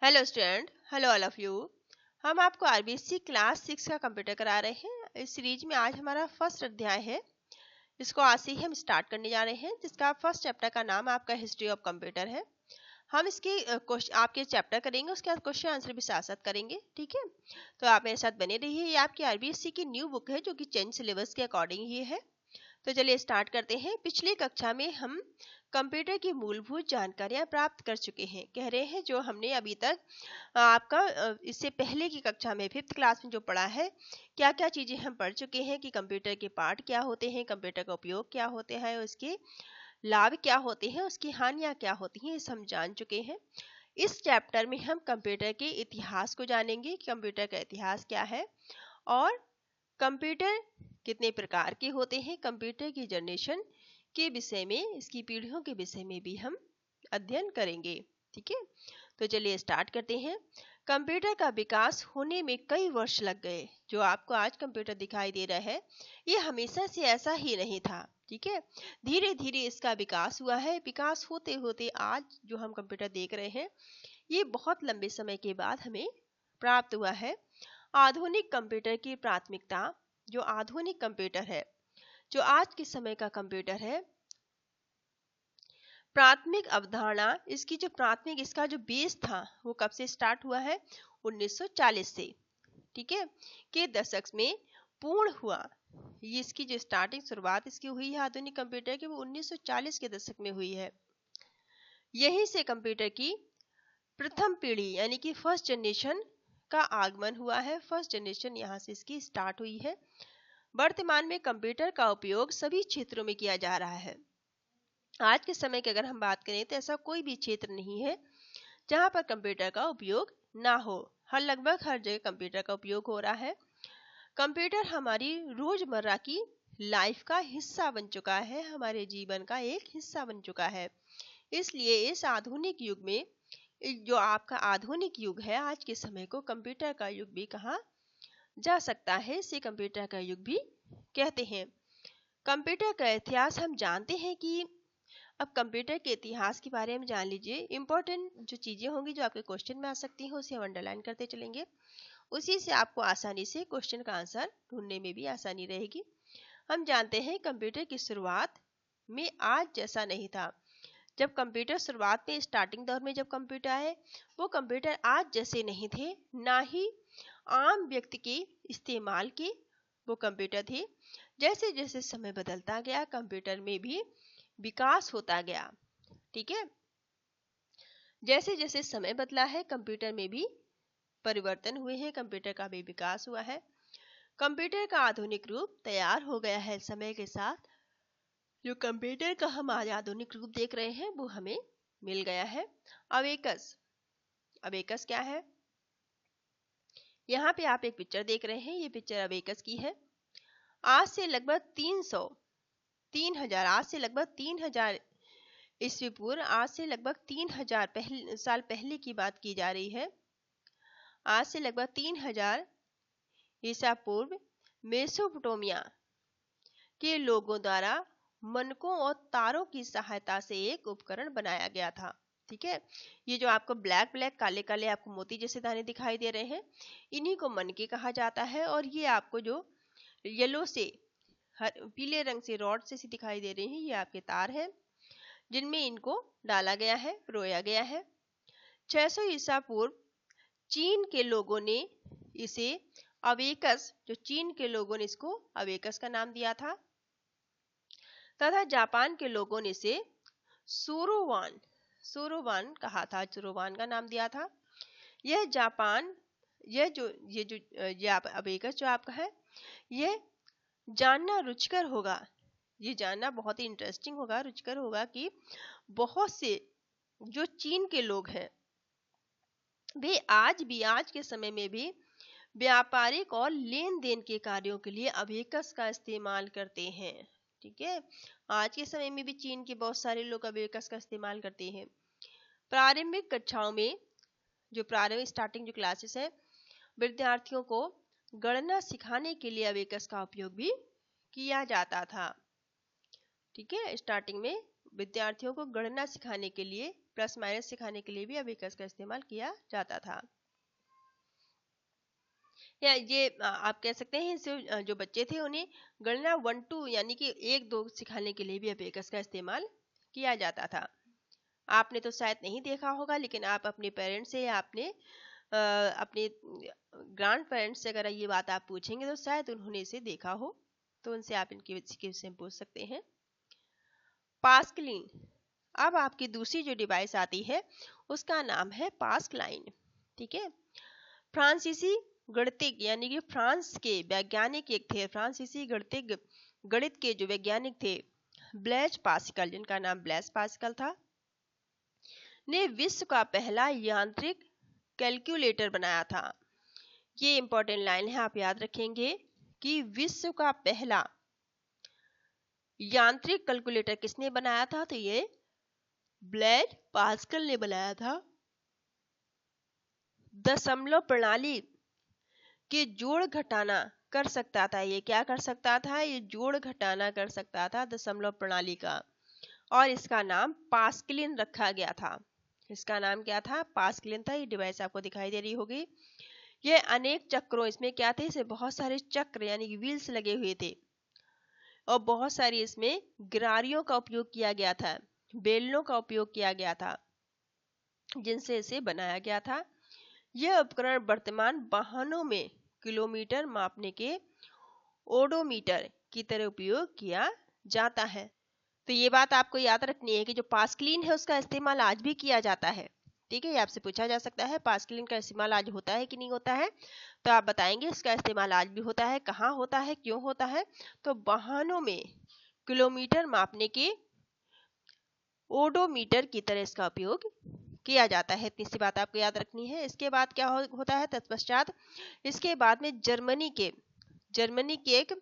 Hello student, hello all of you. हम आपको RBSC class 6 का कंप्यूटर करा रहे हैं। इस सीरीज में आज हमारा फर्स्ट अध्याय है। इसको आज से ही हम स्टार्ट करने जा रहे हैं, जिसका फर्स्ट चैप्टर का नाम आपका हिस्ट्री ऑफ कंप्यूटर है। हम इसके क्वेश्चन आपके चैप्टर करेंगे, उसके बाद क्वेश्चन आंसर भी साथ साथ करेंगे। ठीक है, तो आप मेरे साथ बने रहिए। ये आपकी आरबीएससी की न्यू बुक है, जो कि 10th सिलेबस के अकॉर्डिंग ही है। तो चलिए स्टार्ट करते हैं। पिछली कक्षा में हम कंप्यूटर की मूलभूत जानकारियां प्राप्त कर चुके हैं। कह रहे हैं जो हमने अभी तक आपका इससे पहले की कक्षा में 5th क्लास में जो पढ़ा है, क्या क्या चीजें हम पढ़ चुके हैं कि कंप्यूटर के पार्ट क्या होते हैं, कंप्यूटर का उपयोग क्या होते हैं, उसके लाभ क्या होते हैं, उसकी हानियां क्या होती हैं, इस हम जान चुके हैं। इस चैप्टर में हम कंप्यूटर के इतिहास को जानेंगे कि कंप्यूटर का इतिहास क्या है और कंप्यूटर कितने प्रकार के होते हैं, कंप्यूटर की जनरेशन के विषय में, इसकी पीढ़ियों के विषय में भी हम अध्ययन करेंगे। ठीक है, तो चलिए स्टार्ट करते हैं। कंप्यूटर का विकास होने में कई वर्ष लग गए। जो आपको आज कंप्यूटर दिखाई दे रहा है, ये हमेशा से ऐसा ही नहीं था। ठीक है, धीरे धीरे इसका विकास हुआ है। विकास होते होते आज जो हम कंप्यूटर देख रहे हैं, ये बहुत लंबे समय के बाद हमें प्राप्त हुआ है। आधुनिक कंप्यूटर की प्राथमिकता, जो आधुनिक कंप्यूटर है, जो आज के समय का कंप्यूटर है, प्राथमिक अवधारणा, इसकी जो प्राथमिक, इसका जो बेस था, वो कब से स्टार्ट हुआ है? 1940 से। ठीक है, के दशक में पूर्ण हुआ। ये इसकी जो स्टार्टिंग शुरुआत इसकी हुई है आधुनिक कंप्यूटर की, वो 1940 के दशक में हुई है। यहीं से कंप्यूटर की प्रथम पीढ़ी यानी कि फर्स्ट जनरेशन का आगमन हुआ है। फर्स्ट जनरेशन यहाँ से इसकी स्टार्ट हुई है। वर्तमान में कंप्यूटर का उपयोग सभी क्षेत्रों में किया जा रहा है। आज के समय की अगर हम बात करें तो ऐसा कोई भी क्षेत्र नहीं है जहां पर कंप्यूटर का उपयोग ना हो। लगभग हर जगह कंप्यूटर का उपयोग हो रहा है। कंप्यूटर हमारी रोजमर्रा की लाइफ का हिस्सा बन चुका है, हमारे जीवन का एक हिस्सा बन चुका है। इसलिए इस आधुनिक युग में, जो आपका आधुनिक युग है, आज के समय को कंप्यूटर का युग भी कहा जा सकता है। इसे कंप्यूटर का युग भी कहते हैं। कंप्यूटर का इतिहास हम जानते हैं कि अब कंप्यूटर के इतिहास के बारे में जान लीजिए। इंपॉर्टेंट जो चीजें होंगी जो आपके क्वेश्चन में आ सकती हैं, उसे हम अंडरलाइन करते चलेंगे। उसी से आपको आसानी से क्वेश्चन का आंसर ढूंढने में भी आसानी रहेगी। हम जानते हैं कंप्यूटर की शुरुआत में आज जैसा नहीं था। जब कंप्यूटर शुरुआत में, स्टार्टिंग दौर में जब कंप्यूटर आए, वो कंप्यूटर आज जैसे नहीं थे, ना ही आम व्यक्ति के इस्तेमाल के वो कंप्यूटर थे। जैसे जैसे समय बदलता गया, कंप्यूटर में भी विकास होता गया। ठीक है, जैसे जैसे समय बदला है, कंप्यूटर में भी परिवर्तन हुए हैं, कंप्यूटर का भी विकास हुआ है। कंप्यूटर का आधुनिक रूप तैयार हो गया है समय के साथ। जो कंप्यूटर का हम आज आधुनिक रूप देख रहे हैं, वो हमें मिल गया है। अवेकस, अवेकस क्या है? यहाँ पे आप एक पिक्चर देख रहे हैं, ये पिक्चर अवेकस की है। आज से लगभग 3000 आज से लगभग 3000 ईस्वी पूर्व, आज से लगभग 3000 साल पहले की बात की जा रही है। आज से लगभग 3000 ईसा पूर्व मेसोपोटामिया के लोगों द्वारा मनकों और तारों की सहायता से एक उपकरण बनाया गया था। ठीक है, ये जो आपको ब्लैक ब्लैक काले काले आपको मोती जैसे दाने दिखाई दे रहे हैं, इन्हीं को मनके कहा जाता है। और ये आपको जो येलो से पीले रंग से रॉड से दिखाई दे रहे हैं, ये आपके तार हैं, जिनमें इनको डाला गया है, रोया गया है। 600 ईसा पूर्व चीन के लोगों ने इसे अवेकस, जो चीन के लोगों ने इसको अवेकस का नाम दिया था, तथा जापान के लोगों ने इसे सोरोवान, सोरोवान कहा था, सोरोवान का नाम दिया था। यह जापान, ये आप अवेकस जो आपका है, यह जानना रुचिकर होगा, ये जानना बहुत ही इंटरेस्टिंग होगा, रुचिकर होगा कि बहुत से जो चीन के लोग हैं, वे आज के समय में भी व्यापारिक और लेन देन के कार्यों के लिए अवेकस का इस्तेमाल करते हैं। ठीक है, आज के समय में भी चीन के बहुत सारे लोग अवेकस का इस्तेमाल करते हैं। प्रारंभिक कक्षाओं में, जो प्रारंभिक स्टार्टिंग जो क्लासेस है, विद्यार्थियों को गणना सिखाने के लिए अवेकस का उपयोग भी किया जाता था। ठीक है, स्टार्टिंग में विद्यार्थियों को गणना सिखाने के लिए, प्लस माइनस सिखाने के लिए भी अबेकस का इस्तेमाल किया जाता था। या ये आप कह सकते हैं जो बच्चे थे उन्हें गणना 1-2 यानी कि 1-2 सिखाने के लिए भी अबेकस का इस्तेमाल किया जाता था। आपने तो शायद नहीं देखा होगा, लेकिन आप अपने पेरेंट्स से या अपने ग्रैंड पेरेंट्स से अगर ये बात आप पूछेंगे तो शायद उन्होंने इसे देखा हो, तो उनसे आप इनके विषय में पूछ सकते हैं। पास्कलिन, अब आपकी दूसरी जो डिवाइस आती है उसका नाम है पास्कलाइन। ठीक है, फ्रांसीसी गणितज्ञ यानी कि फ्रांस के वैज्ञानिक एक थे, फ्रांसीसी गणित के जो वैज्ञानिक थे ब्लेज पास्कल, जिनका नाम ब्लेज पास्कल था, ने विश्व का पहला यांत्रिक कैलकुलेटर बनाया था। ये इंपॉर्टेंट लाइन है, आप याद रखेंगे कि विश्व का पहला यांत्रिक कैलकुलेटर किसने बनाया था, तो ये ब्लेज पास्कल ने बनाया था। दशमलव प्रणाली के जोड़ घटाना कर सकता था। ये क्या कर सकता था, ये जोड़ घटाना कर सकता था दशमलव प्रणाली का, और इसका नाम पास्कलिन रखा गया था। इसका नाम क्या था, पास्कलिन था। ये डिवाइस आपको दिखाई दे रही होगी। ये अनेक चक्रों, इसमें क्या थे, इसे बहुत सारे चक्र यानी कि व्हील्स लगे हुए थे, और बहुत सारी इसमें गिरारियों का उपयोग किया गया था, बेलनों का उपयोग किया गया था, जिनसे इसे बनाया गया था। यह उपकरण वर्तमान वाहनों में किलोमीटर मापने के ओडोमीटर की तरह उपयोग किया जाता है। तो ये बात आपको याद रखनी है कि जो पास्कलिन है उसका इस्तेमाल आज भी किया जाता है। ठीक है, ये आपसे पूछा जा सकता है पास्कलिन का इस्तेमाल आज होता है कि नहीं होता है, तो आप बताएंगे इसका इस्तेमाल आज भी होता है। कहाँ होता है, क्यों होता है, तो वाहनों में किलोमीटर मापने के ओडोमीटर की तरह इसका उपयोग किया जाता है। इतनी सी बात आपको याद रखनी है। इसके बाद क्या होता है तत्पश्चात, इसके बाद में जर्मनी के एक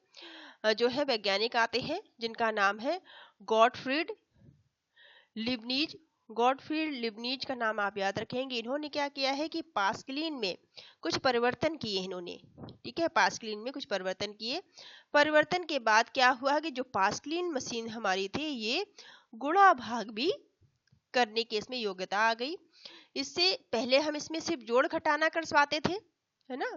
जो है वैज्ञानिक आते हैं, जिनका नाम है गॉटफ्रीड लिबनीज। गॉटफ्रीड लिबनीज का नाम आप याद रखेंगे। इन्होंने क्या किया है कि पास्कलिन में कुछ परिवर्तन किए इन्होंने। ठीक है, पास्कलिन में कुछ परिवर्तन किए। परिवर्तन के बाद क्या हुआ कि जो पास्कलिन मशीन हमारी थी, ये गुणा भाग भी करने की इसमें योग्यता आ गई। इससे पहले हम इसमें सिर्फ जोड़ घटाना कर पाते थे, है ना।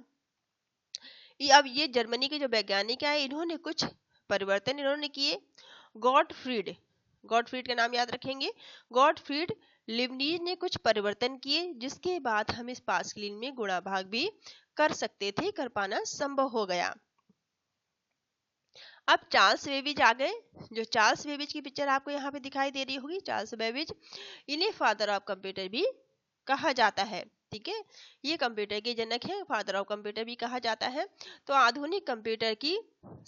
अब ये जर्मनी के जो वैज्ञानिक आए, इन्होंने कुछ परिवर्तन इन्होंने किए। गॉटफ्रीड का नाम याद रखेंगे। गॉटफ्रीड लिबनीज ने कुछ परिवर्तन किए, जिसके बाद हम इस पास्कलिन में गुणा भाग भी कर सकते थे, कर पाना संभव हो गया। अब चार्ल्स बेबेज आ गए। जो चार्ल्स बेबेज की पिक्चर आपको यहाँ पे दिखाई दे रही होगी, चार्ल्स बेबेज, इन्हें फादर ऑफ कंप्यूटर भी कहा जाता है। ठीक है, ये कंप्यूटर के जनक है, फादर ऑफ कंप्यूटर भी कहा जाता है। तो आधुनिक कंप्यूटर की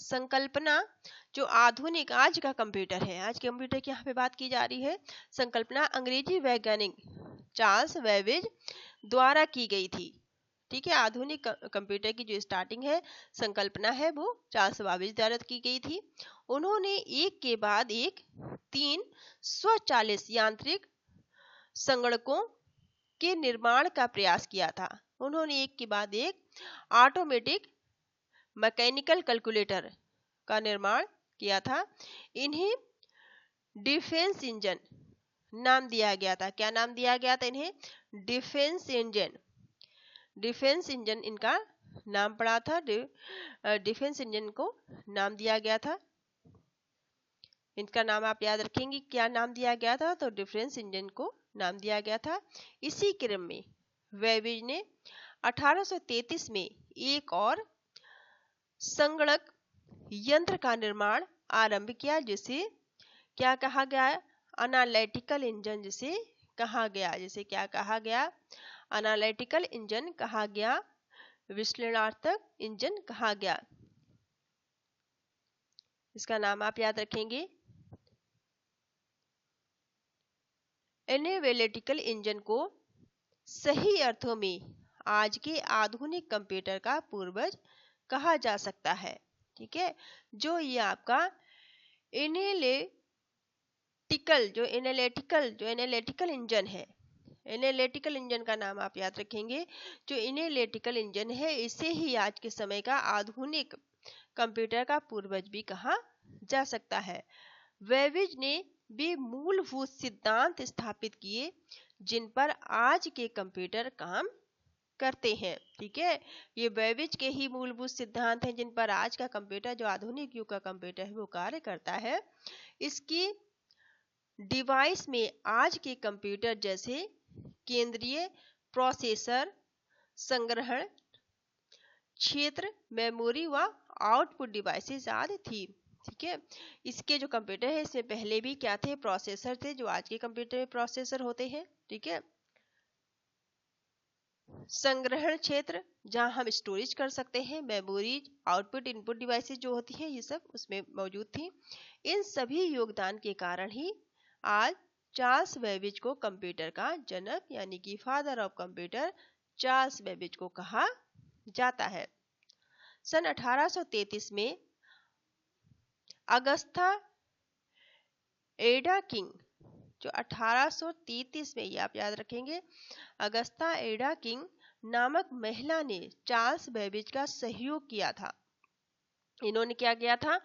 संकल्पना, जो आधुनिक आज का कंप्यूटर है, आज के कंप्यूटर की यहाँ पे बात की जा रही है, संकल्पना अंग्रेजी वैज्ञानिक चार्ल्स बेबेज द्वारा की गई थी। ठीक है, आधुनिक कंप्यूटर की जो स्टार्टिंग है, संकल्पना है, वो चार्ल्स बेबेज द्वारा की गई थी। उन्होंने एक के बाद एक 3 स्वचालित यांत्रिक संगणकों के निर्माण का प्रयास किया था। उन्होंने एक के बाद एक ऑटोमेटिक मैकेनिकल कैलकुलेटर का निर्माण किया था। इन्हें डिफेंस इंजन नाम दिया गया था। क्या नाम दिया गया था इन्हें, डिफेंस इंजन। डिफेंस इंजन इनका नाम पड़ा था। डिफेंस इंजन को नाम दिया गया था। इनका नाम आप याद रखेंगे, क्या नाम दिया गया था, तो डिफेंस इंजन को नाम दिया गया था। इसी क्रम में बेबेज ने 1833 में एक और संगणक यंत्र का निर्माण आरंभ किया, जिसे क्या कहा गया, एनालिटिकल इंजन जिसे कहा गया। जिसे क्या कहा गया, एनालिटिकल इंजन कहा गया, विश्लेषणात्मक इंजन कहा गया। इसका नाम आप याद रखेंगे। एनालिटिकल इंजन को सही अर्थों में आज के आधुनिक कंप्यूटर का पूर्वज कहा जा सकता है। ठीक है, जो ये आपका एनालिटिकल इंजन है, एनालिटिकल इंजन का नाम आप याद रखेंगे। जो एनालिटिकल इंजन है, इसे ही आज के समय का आधुनिक कंप्यूटर का पूर्वज भी कहा जा सकता है। बेबेज ने वे मूलभूत सिद्धांत स्थापित किए जिन पर आज के कंप्यूटर काम करते हैं। ठीक है, ये बेबेज के ही मूलभूत सिद्धांत हैं जिन पर आज का कंप्यूटर, जो आधुनिक युग का कंप्यूटर है, वो कार्य करता है। इसकी डिवाइस में आज के कंप्यूटर जैसे केंद्रीय प्रोसेसर, संग्रहण क्षेत्र, मेमोरी व आउटपुट डिवाइसेस आदि थी। ठीक है, इसके जो कंप्यूटर है इसमें पहले भी क्या थे, प्रोसेसर थे, जो आज के कंप्यूटर में प्रोसेसर होते हैं। ठीक है, संग्रहण क्षेत्र जहां हम स्टोरेज कर सकते हैं, मेमोरी, आउटपुट इनपुट डिवाइसेस जो होती है, ये सब उसमें मौजूद थी। इन सभी योगदान के कारण ही आज चार्ल्स बेबेज को कंप्यूटर का जनक यानी कि father of computer Charles Babbage को कहा जाता है। सन 1833 में अगस्ता एडा किंग, जो 1833 में, ये आप याद रखेंगे, अगस्ता एडा किंग नामक महिला ने चार्ल्स बेबेज का सहयोग किया था। इन्होंने क्या किया था,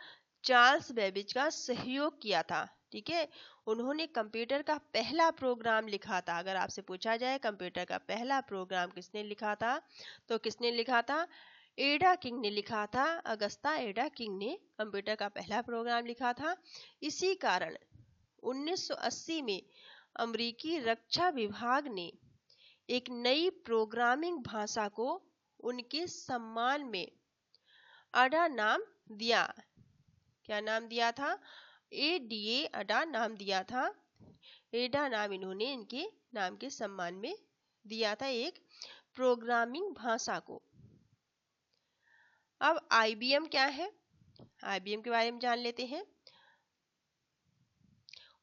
चार्ल्स बेबेज का सहयोग किया था। ठीक है, उन्होंने कंप्यूटर का पहला प्रोग्राम लिखा था। अगर आपसे पूछा जाए कंप्यूटर का पहला प्रोग्राम किसने लिखा था, तो किसने लिखा था, एडा किंग ने लिखा था। अगस्ता एडा किंग ने कंप्यूटर का पहला प्रोग्राम लिखा था। इसी कारण 1980 में अमेरिकी रक्षा विभाग ने एक नई प्रोग्रामिंग भाषा को उनके सम्मान में अडा नाम दिया। क्या नाम दिया था, एडीए, अडा नाम दिया था। एडा नाम इन्होंने इनके नाम के सम्मान में दिया था एक प्रोग्रामिंग भाषा को। अब आईबीएम क्या है, आईबीएम के बारे में जान लेते हैं।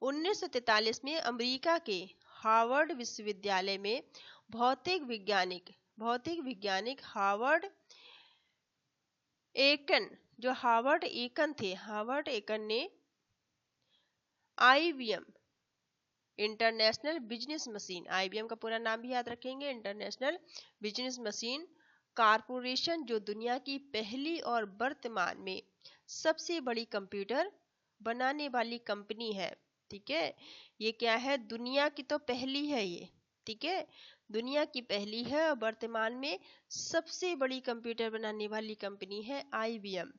1943 में अमेरिका के हार्वर्ड विश्वविद्यालय में भौतिक वैज्ञानिक हार्वर्ड एकन, जो हार्वर्ड एकन थे, हार्वर्ड एकन ने IBM, international business machine, IBM का पूरा नाम भी याद रखेंगे, इंटरनेशनल बिजनेस मशीन कारपोरेशन, जो दुनिया की पहली और वर्तमान में सबसे बड़ी कंप्यूटर बनाने वाली कंपनी है। ठीक है, ये क्या है, दुनिया की तो पहली है ये। ठीक है, दुनिया की पहली है और वर्तमान में सबसे बड़ी कंप्यूटर बनाने वाली कंपनी है आईबीएम।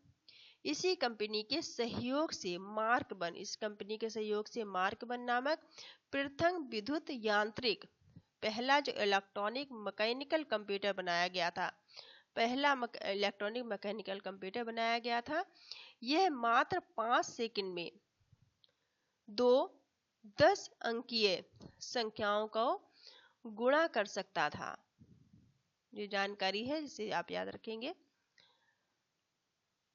इसी कंपनी के सहयोग से मार्क-1, इस कंपनी के सहयोग से मार्क-1 नामक प्रथम विद्युत यांत्रिक, पहला जो इलेक्ट्रॉनिक मैकेनिकल कंप्यूटर बनाया गया था, पहला इलेक्ट्रॉनिक मैकेनिकल कंप्यूटर बनाया गया था। यह मात्र 5 सेकंड में 2 10 अंकीय संख्याओं को गुणा कर सकता था। ये जानकारी है जिसे आप याद रखेंगे,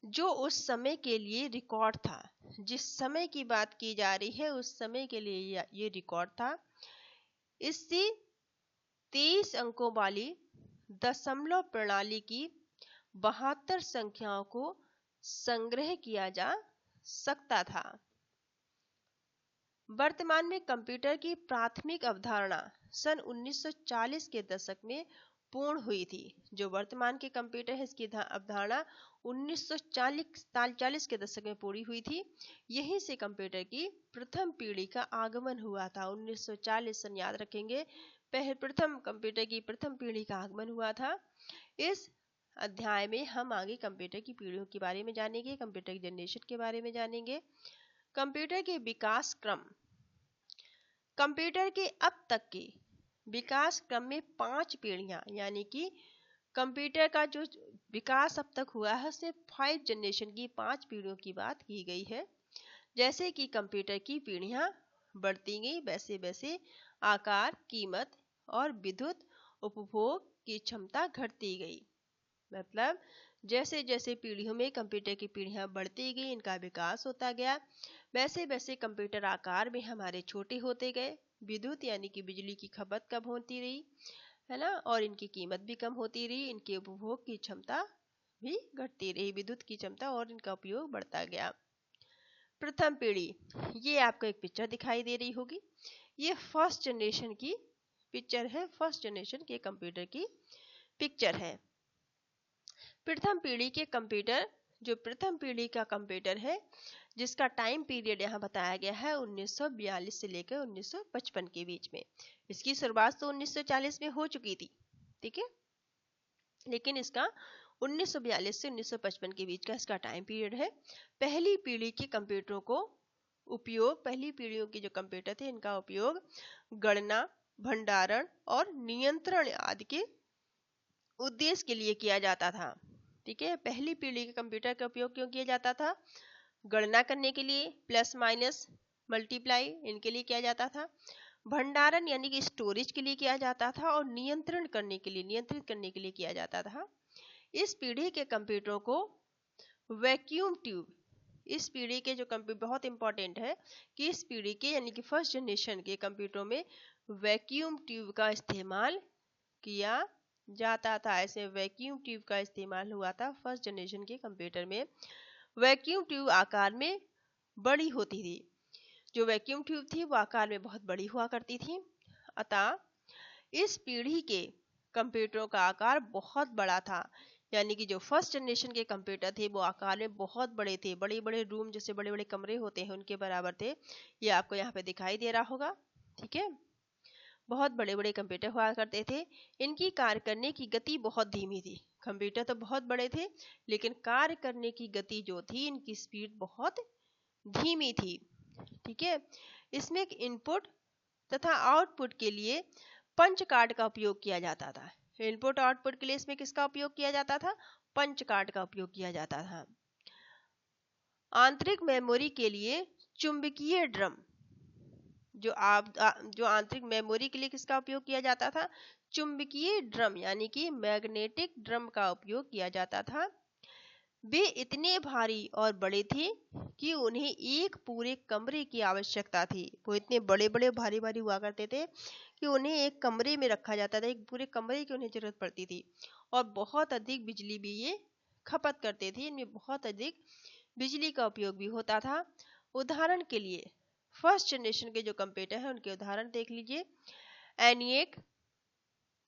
जो उस समय के लिए रिकॉर्ड था। जिस समय की बात की जा रही है उस समय के लिए ये रिकॉर्ड था। इससे 23 अंकों वाली दशमलव प्रणाली की 72 संख्याओं को संग्रह किया जा सकता था। वर्तमान में कंप्यूटर की प्राथमिक अवधारणा सन 1940 के दशक में पूर्ण हुई थी। जो वर्तमान के कंप्यूटर है इसकी अवधारणा 1940 के दशक में पूरी हुई थी। यहीं से कंप्यूटर की प्रथम पीढ़ी का आगमन हुआ था। 1940 सन याद रखेंगे, प्रथम कंप्यूटर की प्रथम पीढ़ी का आगमन हुआ था। इस अध्याय में हम आगे कंप्यूटर की पीढ़ियों के बारे में जानेंगे, कंप्यूटर की जनरेशन के बारे में जानेंगे। कंप्यूटर के विकास क्रम, कंप्यूटर के अब तक के विकास क्रम में 5 पीढ़ियां, यानी कि कंप्यूटर का जो विकास अब तक हुआ है उसमें 5 जनरेशन की, 5 पीढ़ियों की बात की गई है। जैसे कि कंप्यूटर की पीढ़ियां बढ़ती गई वैसे वैसे आकार, कीमत और विद्युत उपभोग की क्षमता घटती गई। मतलब जैसे जैसे पीढ़ियों में कंप्यूटर की पीढ़ियां बढ़ती गई, इनका विकास होता गया, वैसे वैसे कंप्यूटर आकार में हमारे छोटे होते गए, विद्युत यानी कि बिजली की खपत कम होती रही है ना, और इनकी कीमत भी कम होती रही, इनके उपभोग की क्षमता भी घटती रही, विद्युत की क्षमता और इनका उपयोग बढ़ता गया। प्रथम पीढ़ी, ये आपको एक पिक्चर दिखाई दे रही होगी, ये फर्स्ट जनरेशन की पिक्चर है, फर्स्ट जनरेशन के कंप्यूटर की पिक्चर है। प्रथम पीढ़ी के कंप्यूटर, जो प्रथम पीढ़ी का कंप्यूटर है, जिसका टाइम पीरियड यहाँ बताया गया है 1942 से लेकर 1955 के बीच में। इसकी शुरुआत तो 1940 में हो चुकी थी, ठीक है, लेकिन इसका 1942 से 1955 के बीच का इसका टाइम पीरियड है। पहली पीढ़ी के कंप्यूटरों को उपयोग, पहली पीढ़ियों के जो कंप्यूटर थे इनका उपयोग गणना, भंडारण और नियंत्रण आदि के उद्देश्य के लिए किया जाता था, ठीक है। पहली पीढ़ी के कंप्यूटर का उपयोग क्यों किया जाता था? गणना करने के लिए, प्लस माइनस मल्टीप्लाई इनके लिए किया जाता था, भंडारण यानी कि स्टोरेज के लिए किया जाता था, और नियंत्रण करने के लिए, नियंत्रित करने के लिए किया जाता था। इस पीढ़ी के कंप्यूटरों को वैक्यूम ट्यूब, इस पीढ़ी के जो कंप्यूटर बहुत इंपॉर्टेंट है कि इस पीढ़ी के यानी कि फर्स्ट जनरेशन के कंप्यूटरों में वैक्यूम ट्यूब का इस्तेमाल किया जाता था। ऐसे वैक्यूम ट्यूब का इस्तेमाल हुआ था फर्स्ट जनरेशन के कंप्यूटर में। वैक्यूम ट्यूब आकार में बड़ी होती थी, जो वैक्यूम ट्यूब थी वो आकार में बहुत बड़ी हुआ करती थी, अतः इस पीढ़ी के कंप्यूटरों का आकार बहुत बड़ा था। यानी कि जो फर्स्ट जनरेशन के कंप्यूटर थे वो आकार में बहुत बड़े थे, बड़े बड़े रूम जैसे बड़े बड़े कमरे होते हैं उनके बराबर थे। ये आपको यहाँ पे दिखाई दे रहा होगा, ठीक है। बहुत बड़े बड़े कंप्यूटर हुआ करते थे। इनकी कार्य करने की गति बहुत धीमी थी। कंप्यूटर तो बहुत बड़े थे लेकिन कार्य करने की गति जो थी, इनकी स्पीड बहुत धीमी थी, ठीक है। इसमें एक इनपुट तथा आउटपुट के लिए पंच कार्ड का उपयोग किया जाता था। इनपुट आउटपुट के लिए इसमें किसका उपयोग किया जाता था? पंच कार्ड का उपयोग किया जाता था। आंतरिक मेमोरी के लिए चुंबकीय ड्रम, जो आंतरिक मेमोरी के लिए किसका उपयोग किया जाता था? चुंबकीय ड्रम यानी कि मैग्नेटिक ड्रम का उपयोग किया जाता था। वे इतने भारी और बड़े थे कि उन्हें एक पूरे कमरे की आवश्यकता थी। वो इतने बड़े बड़े भारी भारी हुआ करते थे कि उन्हें एक कमरे में रखा जाता था, एक पूरे कमरे की उन्हें जरूरत पड़ती थी, और बहुत अधिक बिजली भी ये खपत करते थे। इनमें बहुत अधिक बिजली का उपयोग भी होता था। उदाहरण के लिए फर्स्ट जनरेशन के जो कंप्यूटर है उनके उदाहरण देख लीजिए। एनिएक,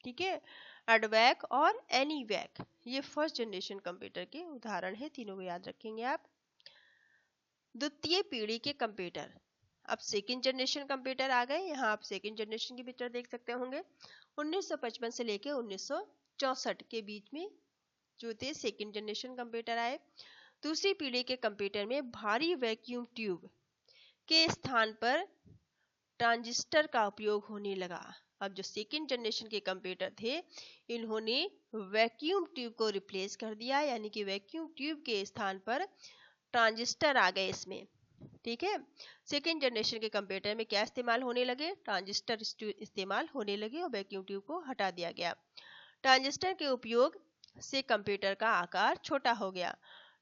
ठीक है, एडवैक और एनीवैक, ये फर्स्ट जनरेशन कंप्यूटर के उदाहरण है, तीनों को याद रखेंगे आप। द्वितीय पीढ़ी के कंप्यूटर, अब सेकंड जनरेशन कंप्यूटर आ गए। यहाँ आप सेकंड जनरेशन की पिक्चर देख सकते होंगे। 1955 से लेकर 1964 के बीच में जो थे सेकंड जनरेशन कंप्यूटर आए। दूसरी पीढ़ी के कंप्यूटर में भारी वैक्यूम ट्यूब के स्थान पर ट्रांजिस्टर का उपयोग होने लगा। अब जो सेकंड जनरेशन के कंप्यूटर थे इन्होंने वैक्यूम ट्यूब को रिप्लेस कर दिया, यानी कि वैक्यूम ट्यूब के स्थान पर ट्रांजिस्टर आ गए इसमें, ठीक है। सेकंड जनरेशन के कंप्यूटर में क्या इस्तेमाल होने लगे? ट्रांजिस्टर इस्तेमाल होने लगे और वैक्यूम ट्यूब को हटा दिया गया। ट्रांजिस्टर के उपयोग से कंप्यूटर का आकार छोटा हो गया।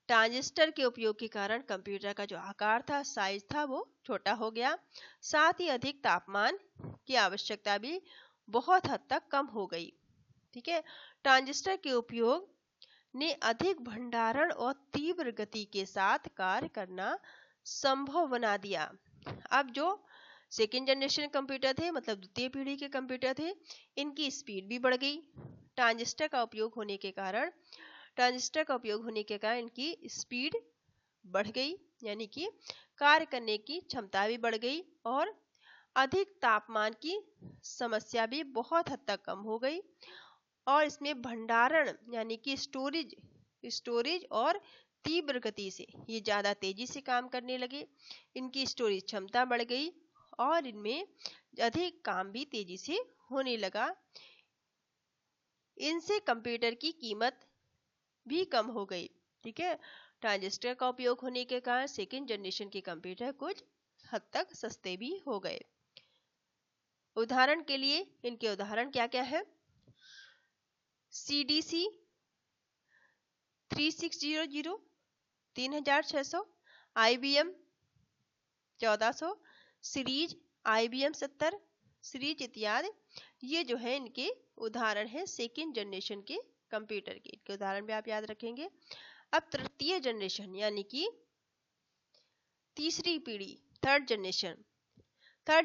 ट्रांजिस्टर के उपयोग के कारण कंप्यूटर का जो आकार था, साइज था, वो छोटा हो गया। साथ ही अधिक तापमान की आवश्यकता भी बहुत हद तक कम हो गई, ठीक है। ट्रांजिस्टर के उपयोग ने अधिक भंडारण और तीव्र गति के साथ कार्य करना संभव बना दिया। अब जो सेकेंड जनरेशन कंप्यूटर थे, मतलब द्वितीय पीढ़ी के कंप्यूटर थे, इनकी स्पीड भी बढ़ गई। ट्रांजिस्टर का उपयोग होने के कारण इनकी स्पीड बढ़ गई, यानी कि कार्य करने की क्षमता भी बढ़ गई, और अधिक तापमान की समस्या भी बहुत हद तक कम हो गई। और इसमें भंडारण यानी कि स्टोरेज और तीव्र गति से ये ज्यादा तेजी से काम करने लगे। इनकी स्टोरेज क्षमता बढ़ गई और इनमें अधिक काम भी तेजी से होने लगा। इनसे कंप्यूटर की कीमत भी कम हो गई, ठीक है। ट्रांजिस्टर का उपयोग होने के कारण सेकेंड जनरेशन के कंप्यूटर कुछ हद तक सस्ते भी हो गए। उदाहरण के लिए इनके उदाहरण क्या क्या है? CDC 3600, 3600, IBM 1400, series IBM 70 series इत्यादि, ये जो है इनके उदाहरण है सेकेंड जनरेशन के कंप्यूटर के। इनके उदाहरण भी आप याद रखेंगे। अब तृतीय जनरेशन यानी कि तीसरी पीढ़ी, थर्ड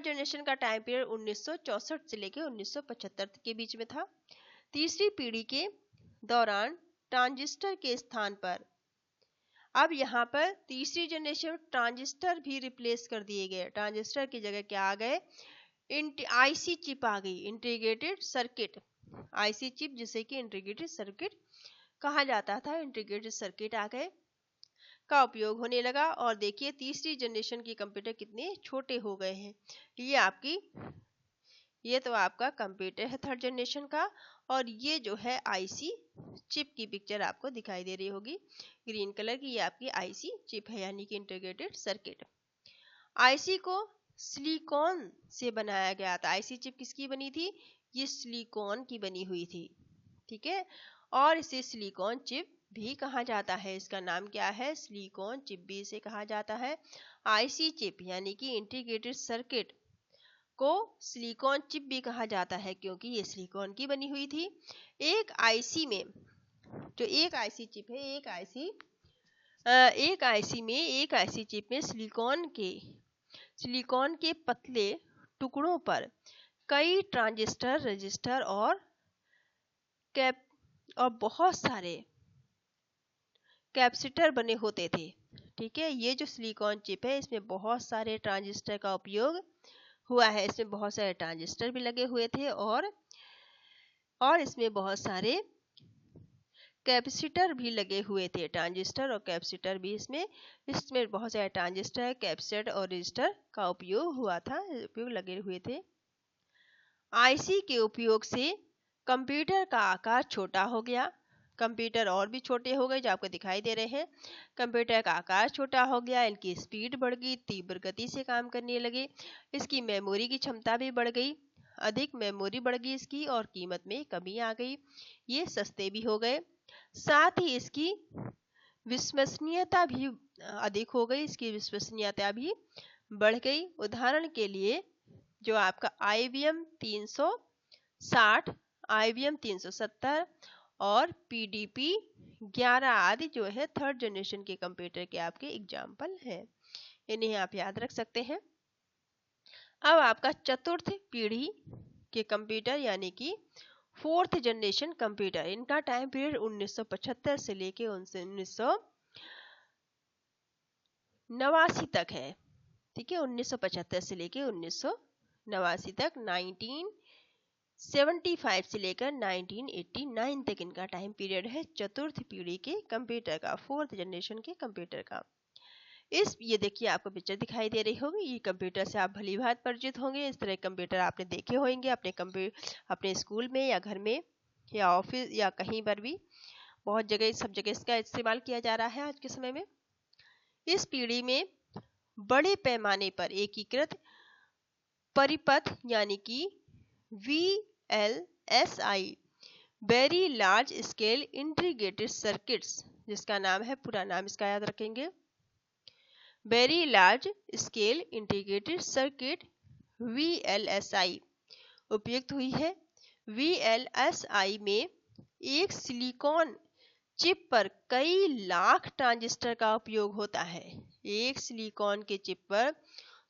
जनरेशन का टाइम पीरियड 1964 से लेकर 1975 के बीच में था। तीसरी पीढ़ी के दौरान ट्रांजिस्टर के स्थान पर अब यहाँ पर तीसरी जनरेशन ट्रांजिस्टर भी रिप्लेस कर दिए गए। ट्रांजिस्टर की जगह क्या आ गए, आईसी चिप आ गई, इंटीग्रेटेड सर्किट। आईसी चिप जिसे कि इंटीग्रेटेड सर्किट कहा जाता था, इंटीग्रेटेड सर्किट आ गए का उपयोग होने लगा। और देखिए तीसरी जनरेशन के कंप्यूटर कितने छोटे हो गए हैं। ये तो आपका कंप्यूटर है थर्ड जनरेशन का, और ये जो है आईसी चिप की पिक्चर आपको दिखाई दे रही होगी ग्रीन कलर की, ये आपकी आईसी चिप है यानी कि इंटीग्रेटेड सर्किट। आईसी को सिलिकॉन से बनाया गया था। आईसी चिप किसकी बनी थी, ये सिलिकॉन की बनी हुई थी, ठीक है। और इसे सिलिकॉन चिप भी कहा जाता है। इसका नाम क्या है, सिलिकॉन चिप भी इसे कहा जाता है। आईसी चिप यानी कि इंटीग्रेटेड सर्किट को सिलिकॉन चिप भी कहा जाता है क्योंकि ये सिलिकॉन की बनी हुई थी। एक आईसी में जो एक आईसी चिप है, एक आईसी चिप में सिलिकॉन के पतले टुकड़ों पर कई ट्रांजिस्टर, रजिस्टर और बहुत सारे कैपेसिटर बने होते थे, ठीक है। ये जो सिलिकॉन चिप है इसमें बहुत सारे ट्रांजिस्टर का उपयोग हुआ है। इसमें बहुत सारे ट्रांजिस्टर भी लगे हुए थे और इसमें बहुत सारे कैपेसिटर भी लगे हुए थे। ट्रांजिस्टर और कैपेसिटर भी इसमें बहुत सारे ट्रांजिस्टर, कैपेसिटर और रजिस्टर का उपयोग लगे हुए थे। आईसी के उपयोग से कंप्यूटर का आकार छोटा हो गया। कंप्यूटर और भी छोटे हो गए जो आपको दिखाई दे रहे हैं। कंप्यूटर का आकार छोटा हो गया, इनकी स्पीड बढ़ गई, तीव्र गति से काम करने लगे। इसकी मेमोरी की क्षमता भी बढ़ गई, अधिक मेमोरी बढ़ गई इसकी, और कीमत में कमी आ गई। ये सस्ते भी हो गए। साथ ही इसकी विश्वसनीयता भी अधिक हो गई, इसकी विश्वसनीयता भी बढ़ गई। उदाहरण के लिए जो आपका IBM 360, IBM 370 और PDP 11 आदि जो है थर्ड जनरेशन के कंप्यूटर के आपके एग्जाम्पल हैं, इन्हें आप याद रख सकते हैं। अब आपका चतुर्थ पीढ़ी के कंप्यूटर यानी कि फोर्थ जनरेशन कंप्यूटर, इनका टाइम पीरियड 1975 से लेके 1989 तक है, ठीक है। 1975 से लेके 1989 तक, 1975 से लेकर 1989 तक इनका टाइम पीरियड है चतुर्थ पीढ़ी के कंप्यूटर का, फोर्थ जनरेशन के कंप्यूटर का। ये देखिए आपको पिक्चर दिखाई दे रही होगी, ये कंप्यूटर से आप भली भांति परिचित होंगे। इस तरह कंप्यूटर आपने देखे होंगे अपने स्कूल में या घर में या ऑफिस या कहीं पर भी, बहुत जगह, सब जगह इसका इस्तेमाल किया जा रहा है आज के समय में। इस पीढ़ी में बड़े पैमाने पर एकीकृत परिपथ यानी कि VLSI, very large scale integrated circuits, जिसका नाम है, पूरा नाम इसका याद रखेंगे, very large scale integrated circuit VLSI उपयुक्त हुई है। VLSI में एक सिलिकॉन चिप पर कई लाख ट्रांजिस्टर का उपयोग होता है। एक सिलिकॉन के चिप पर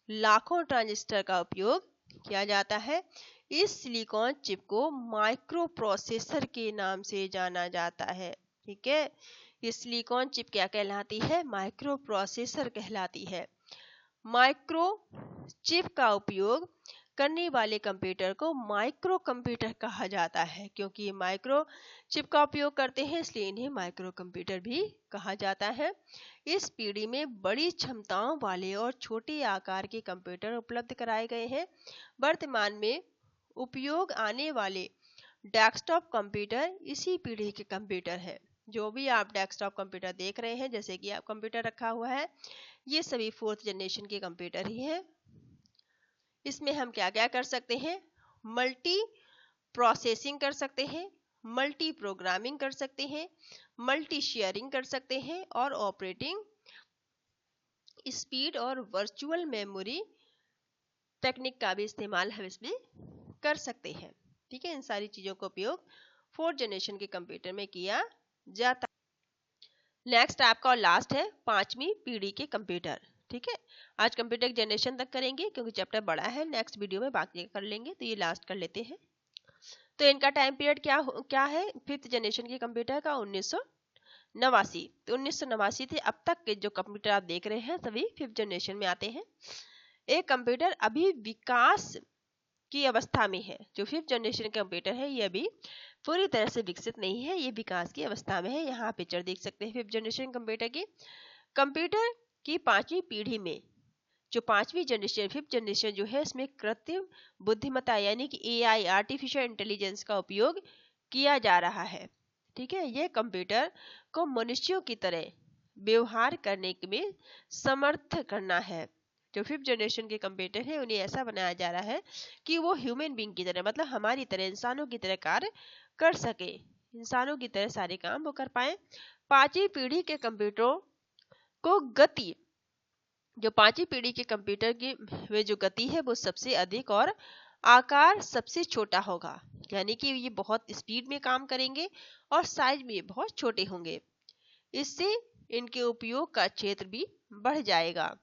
लाखों ट्रांजिस्टर का उपयोग किया जाता है। इस सिलिकॉन चिप को माइक्रो प्रोसेसर के नाम से जाना जाता है, ठीक है। ये सिलिकॉन चिप क्या कहलाती है, माइक्रो प्रोसेसर कहलाती है। माइक्रो चिप का उपयोग करने वाले कंप्यूटर को माइक्रो कंप्यूटर कहा जाता है। क्योंकि ये माइक्रो चिप का उपयोग करते हैं इसलिए इन्हें माइक्रो कंप्यूटर भी कहा जाता है। इस पीढ़ी में बड़ी क्षमताओं वाले और छोटे आकार के कंप्यूटर उपलब्ध कराए गए हैं। वर्तमान में उपयोग आने वाले डेस्कटॉप कंप्यूटर इसी पीढ़ी के कंप्यूटर है। जो भी आप डेस्कटॉप कंप्यूटर देख रहे हैं, जैसे कि आप कंप्यूटर रखा हुआ है, ये सभी फोर्थ जनरेशन के कंप्यूटर ही हैं। इसमें हम क्या क्या कर सकते हैं, मल्टी प्रोसेसिंग कर सकते हैं, मल्टी प्रोग्रामिंग कर सकते हैं, मल्टी शेयरिंग कर सकते हैं, और ऑपरेटिंग स्पीड और वर्चुअल मेमोरी टेक्निक का भी इस्तेमाल हम इसमें कर सकते हैं, ठीक है। इन सारी चीजों का उपयोग फोर्थ जनरेशन के कंप्यूटर में किया जाता है। नेक्स्ट आपका और लास्ट है पांचवी पीढ़ी के कंप्यूटर, ठीक है। आज कंप्यूटर जनरेशन तक करेंगे क्योंकि चैप्टर बड़ा है, नेक्स्ट वीडियो में बाकी कर लेंगे, तो ये लास्ट कर लेते हैं। तो इनका टाइम पीरियड क्या है फिफ्थ जनरेशन के कंप्यूटर का, 89। तो 1989 से अब तक के जो कंप्यूटर आप देख रहे हैं सभी 5th जनरेशन में आते हैं। एक कंप्यूटर अभी विकास की अवस्था में है। जो 5th जनरेशन कंप्यूटर है ये अभी पूरी तरह से विकसित नहीं है, ये विकास की अवस्था में है। यहाँ पिक्चर देख सकते हैं 5th जनरेशन कंप्यूटर की। कंप्यूटर की 5वीं पीढ़ी में जो 5वीं जनरेशन 5th जनरेशन जो है इसमें कृत्रिम बुद्धिमत्ता यानी कि AI आर्टिफिशियल इंटेलिजेंस का उपयोग किया जा रहा है। ठीक है, यह कंप्यूटर को मनुष्यों की तरह व्यवहार करने में समर्थ करना है। जो 5th जनरेशन के कंप्यूटर है उन्हें ऐसा बनाया जा रहा है कि वो ह्यूमन बीइंग की तरह, मतलब हमारी तरह, इंसानों की तरह कार्य कर सके, इंसानों की तरह सारे काम वो कर पाए। 5वीं पीढ़ी के कंप्यूटरों को गति, जो 5वीं पीढ़ी के कंप्यूटर की वे जो गति है वो सबसे अधिक और आकार सबसे छोटा होगा, यानी कि ये बहुत स्पीड में काम करेंगे और साइज में बहुत छोटे होंगे। इससे इनके उपयोग का क्षेत्र भी बढ़ जाएगा।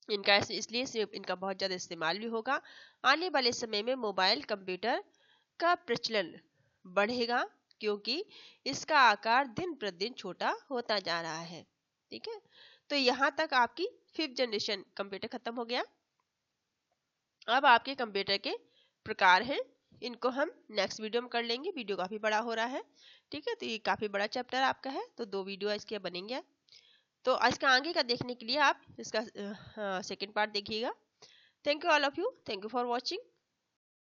इनका इसलिए इनका बहुत ज़्यादा इस्तेमाल भी होगा। आने वाले समय में मोबाइल कंप्यूटर का प्रचलन बढ़ेगा क्योंकि इसका आकार दिन प्रतिदिन छोटा होता जा रहा है। ठीक है, तो यहाँ तक आपकी 5th जनरेशन कंप्यूटर खत्म हो गया। अब आपके कंप्यूटर के प्रकार हैं, इनको हम नेक्स्ट वीडियो में कर लेंगे। वीडियो काफ़ी बड़ा हो रहा है। ठीक है, तो ये काफ़ी बड़ा चैप्टर आपका है, तो 2 वीडियो इसके बनेंगे। तो इसका आगे का देखने के लिए आप इसका सेकंड पार्ट देखिएगा। Thank you all of you, thank you for watching.